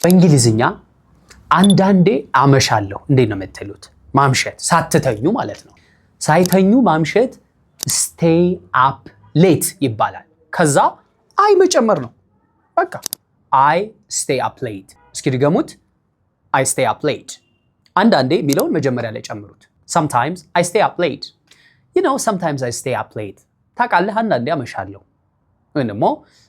በእንግሊዝኛ አንዳንዴ አመሻለሁ እንዴት ነው የምትሉት? ማምሸት ሳትተኙ ማለት ነው። ሳይተኙ ማምሸት stay up late ይባላል። ከዛ አይ መጨመር ነው በቃ I stay up late። እስኪ ድገሙት። I stay up late። አንዳንዴ የሚለውን መጀመሪያ ላይ ጨምሩት። Sometimes I stay up late. You know, sometimes I stay up late. ታውቃለህ አንዳንዴ አመሻለሁ። ወይ ደግሞ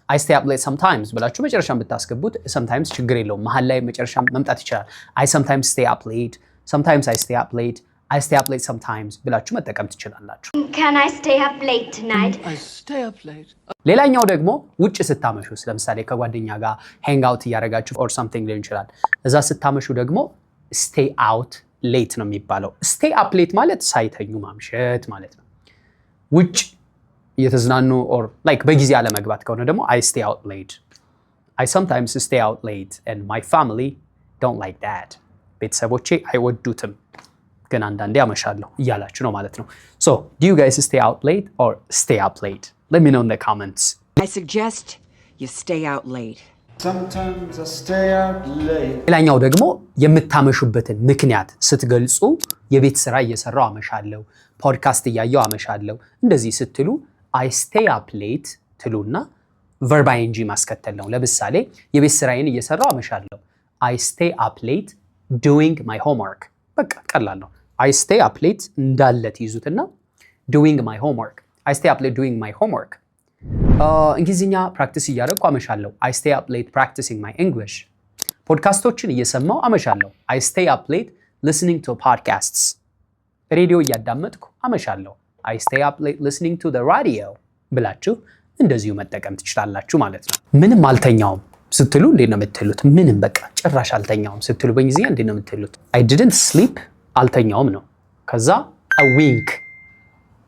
I stay up late sometimes ብላችሁ መጨረሻም ብታስገቡት sometimes ችግር የለውም። መሃል ላይ መጨረሻ መምጣት ይችላል። I sometimes stay up late. Sometimes I stay up late. I stay up late sometimes ብላችሁ መጠቀም ትችላላችሁ። Can I stay up late tonight? I stay up late. ሌላኛው ደግሞ ውጭ ስታመሹ ለምሳሌ ከጓደኛ ጋር hang out እያደረጋችሁ or something ሊሆን ይችላል። እዛ ስታመሹ ደግሞ stay out late ነው የሚባለው። stay up late ማለት ሳይተኙ ማምሸት ማለት ነው። ውጭ እየተዝናኑ or like በጊዜ አለመግባት ከሆነ ደግሞ I stay out late. I sometimes stay out late and my family don't like that. ቤተሰቦቼ አይወዱትም ግን አንዳንዴ አመሻለሁ እያላችሁ ነው ማለት ነው። So, do you guys stay out late or stay up late? Let me know in the comments. I suggest you stay out late. Sometimes I stay out late. ሌላኛው ደግሞ የምታመሹበትን ምክንያት ስትገልጹ የቤት ስራ እየሰራው አመሻለሁ፣ ፖድካስት እያየው አመሻለሁ እንደዚህ ስትሉ I stay up late ትሉና verb ing ማስከተል ነው። ለምሳሌ የቤት ስራዬን እየሰራው አመሻለሁ I stay up late doing my homework። በቃ ቀላል ነው። I stay up late እንዳለ ትይዙትና doing my homework. I stay up late doing my homework. እንግሊዝኛ ፕራክቲስ እያደረግኩ አመሻለሁ I stay up late practicing my English. ፖድካስቶችን እየሰማው አመሻለሁ I stay up late listening to podcasts. ሬዲዮ እያዳመጥኩ አመሻለሁ I stay up late listening to the radio ብላችሁ እንደዚሁ መጠቀም ትችላላችሁ ማለት ነው። ምንም አልተኛውም ስትሉ እንዴት ነው የምትሉት? ምንም በቃ ጭራሽ አልተኛውም ስትሉ በእንግሊዝኛ እንዴት ነው የምትሉት? I didn't sleep አልተኛውም ነው። ከዛ a wink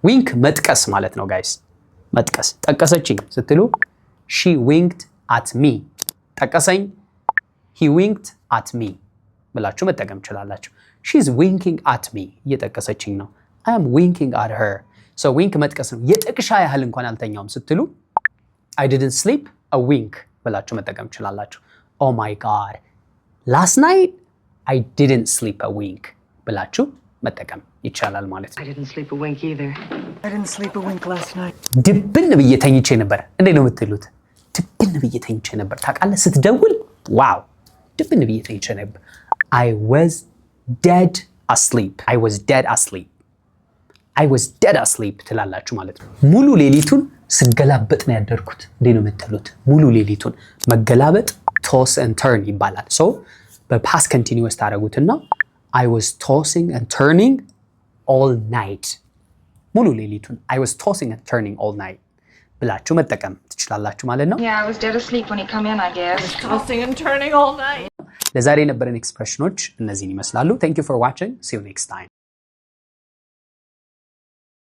wink መጥቀስ ማለት ነው ጋይስ። መጥቀስ ጠቀሰችኝ ስትሉ she winked at me ጠቀሰኝ he winked at me ብላችሁ መጠቀም ትችላላችሁ። she's winking at me እየጠቀሰችኝ ነው I am winking at her. So wink መጥቀስ ነው። የጥቅሻ ያህል እንኳን አልተኛውም ስትሉ I didn't sleep a wink ብላችሁ መጠቀም ትችላላችሁ። Oh my god last night I didn't sleep a wink ብላችሁ መጠቀም ይቻላል ማለት ነው። I didn't sleep a wink either. I didn't sleep a wink last night. ድብን ብዬ ተኝቼ ነበር እንዴት ነው የምትሉት? ድብን ብዬ ተኝቼ ነበር። ታውቃለህ ስትደውል ዋው ድብን ብዬ ተኝቼ ነበር I was dead asleep. I was dead asleep. I was dead asleep ትላላችሁ ማለት ነው። ሙሉ ሌሊቱን ስገላበጥ ነው ያደርኩት እንዴት ነው የምትሉት? ሙሉ ሌሊቱን መገላበጥ toss and turn ይባላል። So በpast continuous ታደርጉትና I was tossing and turning all night. ሙሉ ሌሊቱን I was tossing and turning all night ብላችሁ መጠቀም ትችላላችሁ ማለት ነው። Yeah, I was dead asleep when he come in, I guess. Tossing and turning all night. ለዛሬ የነበረን ኤክስፕሬሽኖች እነዚህን ይመስላሉ። Thank you for watching. See you next time.